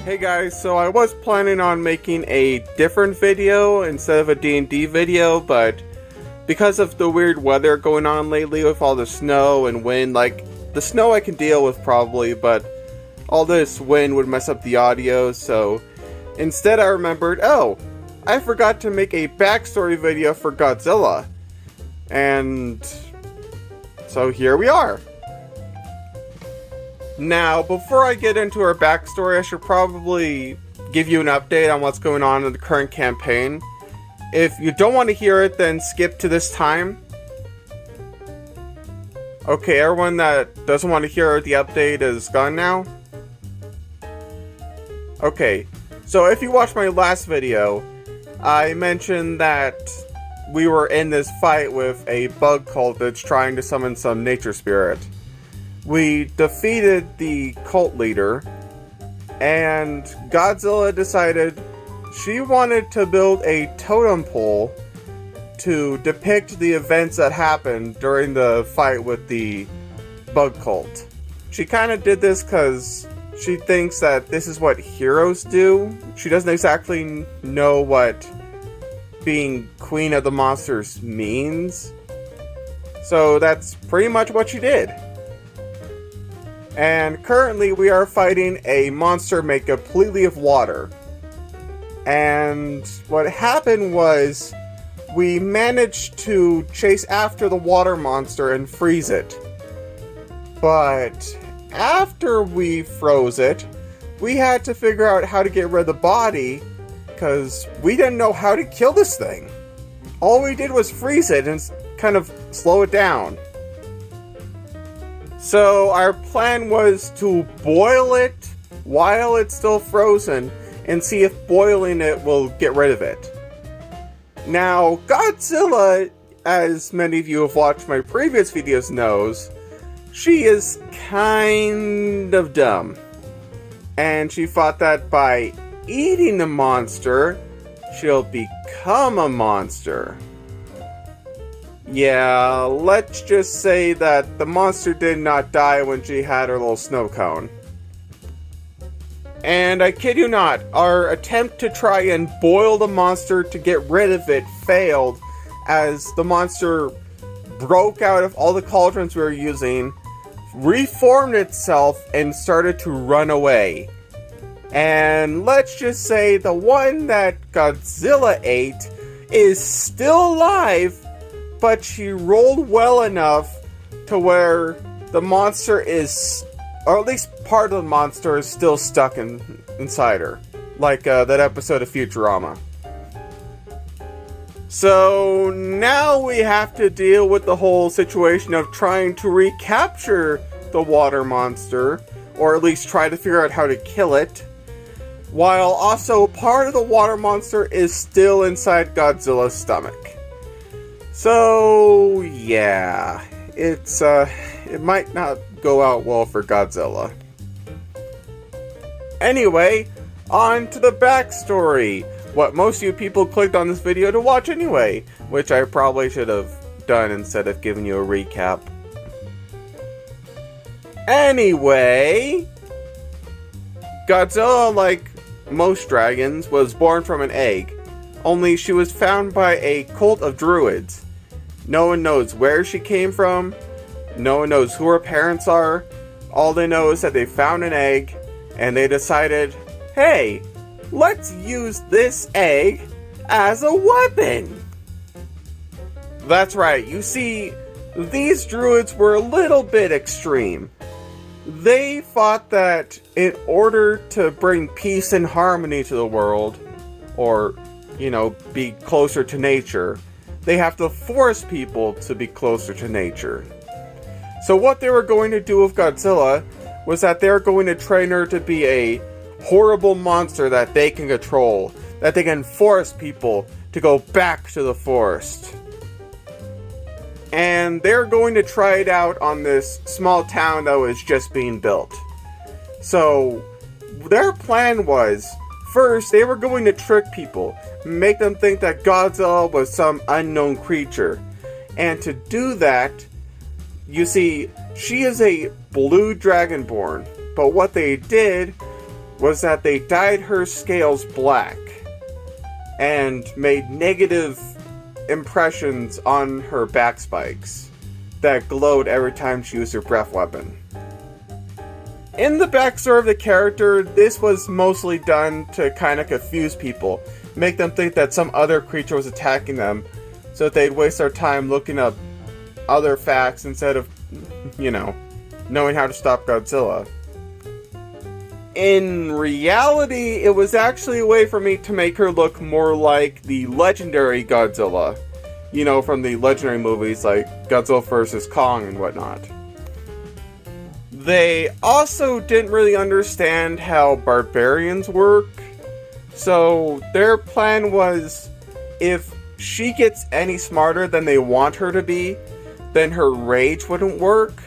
Hey guys, so I was planning on making a different video instead of a D&D video, but because of the weird weather going on lately with all the snow and wind, like, the snow I can deal with probably, but all this wind would mess up the audio, so instead I remembered, oh, I forgot to make a backstory video for Godzilla. And so here we are. Now, before I get into our backstory, I should probably give you an update on what's going on in the current campaign. If you don't want to hear it, then skip to this time. Okay, everyone that doesn't want to hear the update is gone now. Okay, so if you watched my last video, I mentioned that we were in this fight with a bug cult that's trying to summon some nature spirit. We defeated the cult leader, and Godzilla decided she wanted to build a totem pole to depict the events that happened during the fight with the bug cult. She kind of did this because she thinks that this is what heroes do. She doesn't exactly know what being Queen of the Monsters means. So that's pretty much what she did. And currently we are fighting a monster made completely of water. And what happened was we managed to chase after the water monster and freeze it. But after we froze it, we had to figure out how to get rid of the body because we didn't know how to kill this thing. All we did was freeze it and kind of slow it down. So our plan was to boil it while it's still frozen and see if boiling it will get rid of it. Now, Godzilla, as many of you who have watched my previous videos knows, she is kind of dumb. And she thought that by eating the monster, she'll become a monster. Yeah, let's just say that the monster did not die when she had her little snow cone. And I kid you not, our attempt to try and boil the monster to get rid of it failed, as the monster broke out of all the cauldrons we were using, reformed itself, and started to run away. And let's just say the one that Godzilla ate is still alive, but she rolled well enough to where the monster is, or at least part of the monster is still stuck inside her. Like that episode of Futurama. So now we have to deal with the whole situation of trying to recapture the water monster, or at least try to figure out how to kill it, while also part of the water monster is still inside Godzilla's stomach. So, yeah, it might not go out well for Godzilla. Anyway, on to the backstory. What most of you people clicked on this video to watch anyway, which I probably should have done instead of giving you a recap. Anyway, Godzilla, like most dragons, was born from an egg, only she was found by a cult of druids. No one knows where she came from, no one knows who her parents are, all they know is that they found an egg, and they decided, hey, let's use this egg as a weapon! That's right, you see, these druids were a little bit extreme. They thought that in order to bring peace and harmony to the world, or, you know, be closer to nature, they have to force people to be closer to nature. So what they were going to do with Godzilla was that they were going to train her to be a horrible monster that they can control, that they can force people to go back to the forest. And they're going to try it out on this small town that was just being built. So their plan was, first, they were going to trick people, make them think that Godzilla was some unknown creature. And to do that, you see, she is a blue dragonborn, but what they did was that they dyed her scales black and made negative impressions on her back spikes that glowed every time she used her breath weapon. In the backstory of the character, this was mostly done to kind of confuse people, make them think that some other creature was attacking them, so that they'd waste their time looking up other facts instead of, knowing how to stop Godzilla. In reality, it was actually a way for me to make her look more like the legendary Godzilla. From the legendary movies like Godzilla vs. Kong and whatnot. They also didn't really understand how barbarians work, so their plan was, if she gets any smarter than they want her to be, then her rage wouldn't work.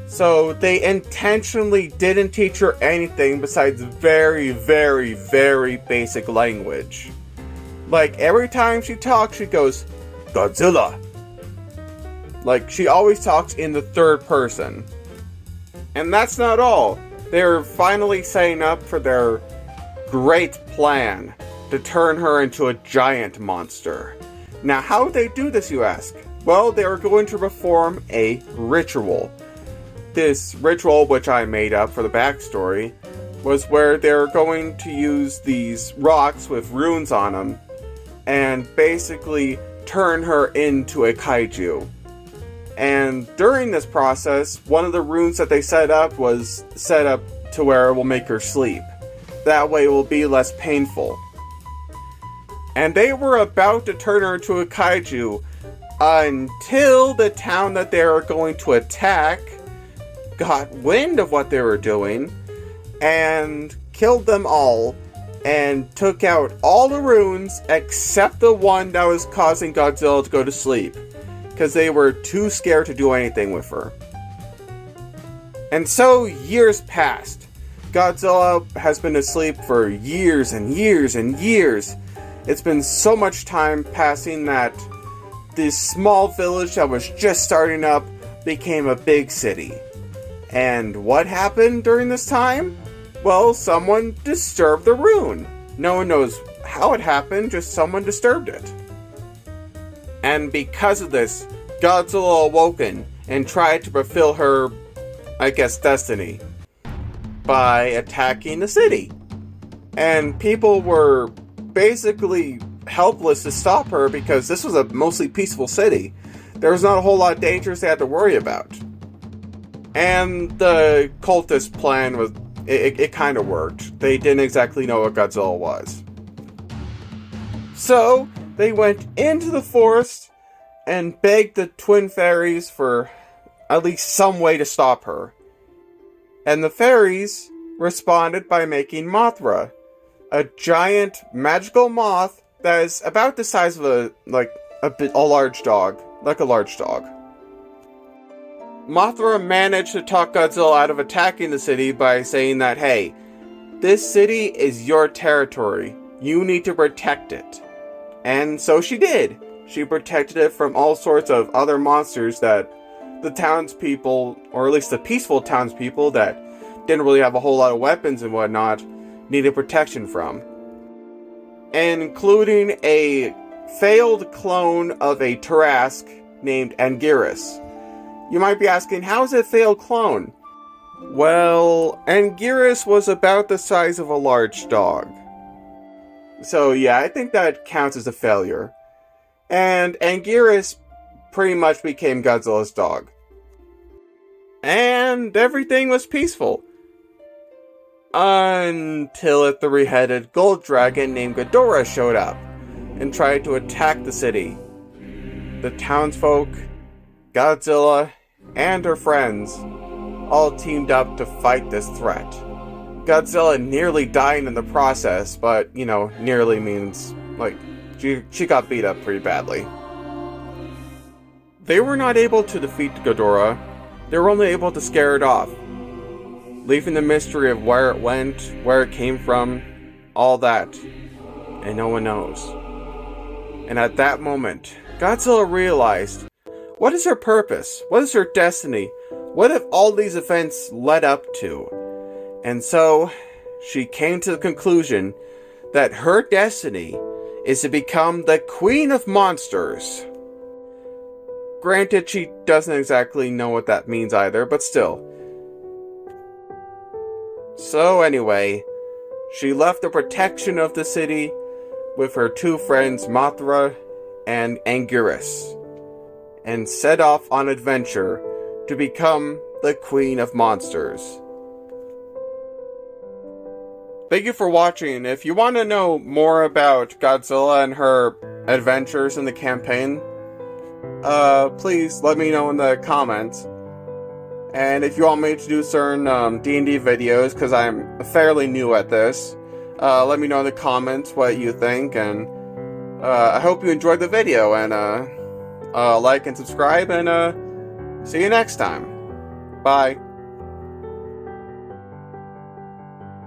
So they intentionally didn't teach her anything besides very, very, very basic language. Like, every time she talks, she goes, Godzilla. Like, she always talks in the third person. And that's not all. They're finally setting up for their great plan to turn her into a giant monster. Now, how would they do this, you ask? Well, they were going to perform a ritual. This ritual, which I made up for the backstory, was where they're going to use these rocks with runes on them and basically turn her into a kaiju. And during this process, one of the runes that they set up was set up to where it will make her sleep. That way it will be less painful. And they were about to turn her into a kaiju until the town that they were going to attack got wind of what they were doing and killed them all and took out all the runes except the one that was causing Godzilla to go to sleep, because they were too scared to do anything with her. And so years passed. Godzilla has been asleep for years and years and years. It's been so much time passing that this small village that was just starting up became a big city. And what happened during this time? Well, someone disturbed the rune. No one knows how it happened, just someone disturbed it. And because of this, Godzilla awoken and tried to fulfill her, destiny by attacking the city. And people were basically helpless to stop her because this was a mostly peaceful city. There was not a whole lot of dangers they had to worry about. And the cultist plan was, it kind of worked. They didn't exactly know what Godzilla was. So, they went into the forest and begged the twin fairies for at least some way to stop her. And the fairies responded by making Mothra, a giant magical moth that is about the size of a large dog. Like a large dog. Mothra managed to talk Godzilla out of attacking the city by saying that, hey, this city is your territory. You need to protect it. And so she did. She protected it from all sorts of other monsters that the townspeople, or at least the peaceful townspeople that didn't really have a whole lot of weapons and whatnot, needed protection from. Including a failed clone of a Tarrasque named Anguirus. You might be asking, how is it a failed clone? Well, Anguirus was about the size of a large dog. So yeah, I think that counts as a failure. And Anguirus pretty much became Godzilla's dog. And everything was peaceful. Until a three-headed gold dragon named Ghidorah showed up and tried to attack the city. The townsfolk, Godzilla, and her friends all teamed up to fight this threat. Godzilla nearly dying in the process, but, nearly means, she got beat up pretty badly. They were not able to defeat Ghidorah. They were only able to scare it off, leaving the mystery of where it went, where it came from, all that, and no one knows. And at that moment, Godzilla realized, what is her purpose? What is her destiny? What have all these events led up to? And so, she came to the conclusion that her destiny is to become the Queen of Monsters. Granted, she doesn't exactly know what that means either, but still. So anyway, she left the protection of the city with her two friends Mothra and Anguirus, and set off on adventure to become the Queen of Monsters. Thank you for watching. If you want to know more about Godzilla and her adventures in the campaign, please let me know in the comments. And if you want me to do certain D&D videos, because I'm fairly new at this, let me know in the comments what you think, and I hope you enjoyed the video, and like and subscribe, and see you next time. Bye.